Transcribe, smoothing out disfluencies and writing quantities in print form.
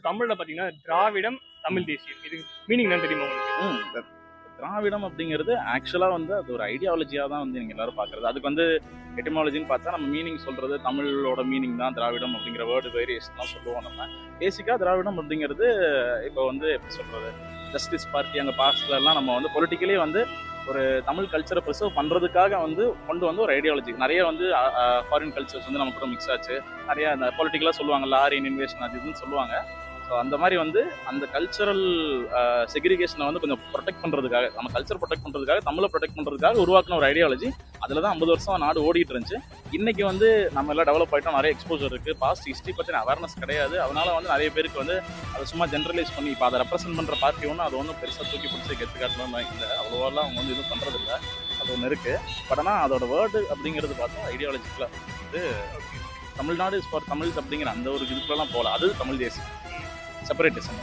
தமிழ்ல பாத்தீங்கன்னா திராவிடம், தமிழ் தேசியம். இது மீனிங் என்ன தெரியுமா உங்களுக்கு? இந்த திராவிடம் அப்படிங்கிறது ஆக்சுவலாக வந்து அது ஒரு ஐடியாலஜியாக தான் வந்து நீங்கள் எல்லாரும் பார்க்குறது. அதுக்கு வந்து எட்டிமாலஜின்னு பார்த்தா நம்ம மீனிங் சொல்கிறது தமிழோட மீனிங் தான் திராவிடம் அப்படிங்கிற வேர்டு வேரியேஷன்லாம் சொல்லுவோம் நம்ம. பேசிக்காக திராவிடம் அப்படிங்கிறது இப்போ வந்து எப்படி சொல்கிறது, ஜஸ்டிஸ் பார்ட்டி அங்கே பாஸ்ட்லலாம் நம்ம வந்து பொலிட்டிக்கலி வந்து ஒரு தமிழ் கல்ச்சரை ப்ரிசர்வ் பண்ணுறதுக்காக வந்து கொண்டு வந்து ஒரு ஐடியாலஜி. நிறைய வந்து ஃபாரின் கல்ச்சர்ஸ் வந்து நம்ம கூட மிக்ஸ் ஆச்சு. நிறைய அந்த பொலிட்டிக்கலாக சொல்லுவாங்கல்ல, ஆரியன் இன்வேஷன் அது இதுன்னு சொல்லுவாங்க. ஸோ அந்த மாதிரி வந்து அந்த கல்ச்சரல் செக்ரிகேஷனை வந்து கொஞ்சம் ப்ரொடெக்ட் பண்ணுறதுக்காக, நம்ம கல்ச்சர் ப்ரொடெக்ட் பண்ணுறதுக்காக, தமிழை ப்ரொடெக்ட் பண்ணுறதுக்காக உருவாக்கின ஒரு ஐடியாலஜி. அதில் தான் 50 வருஷம் நாடு ஓடிட்டு இருந்துச்சு. இன்னைக்கு வந்து நம்ம எல்லாம் டெவலப் ஆகிட்டோம், நிறைய எக்ஸ்போஜர் இருக்குது, பாஸ்ட் ஹிஸ்ட்ரி பற்றின அவேர்னஸ் கிடையாது. அதனால வந்து நிறைய பேருக்கு வந்து அதை சும்மா ஜென்ரலைஸ் பண்ணி இப்போ அதை ரெப்ரசென்ட் பண்ணுற பார்ட்டி ஒன்று அது ஒன்றும் பெருசாக தூக்கி பிடிச்சி கெத்துக்காட்டலாம் இல்லை, அவ்வளோவெல்லாம் அவங்க வந்து எதுவும் பண்ணுறதில்ல. அது ஒன்று இருக்குது. பட் ஆனால் அதோட வேர்டு அப்படிங்கிறது பார்த்தா ஐடியாலஜிக்கலாக வந்து தமிழ்நாடு இஸ் ஃபார் தமிழ்ஸ் அப்படிங்கிற அந்த ஒரு இதுக்குள்ளலாம் போகல. அது தமிழ் தேசியம் செப்பரேட்டிசம்.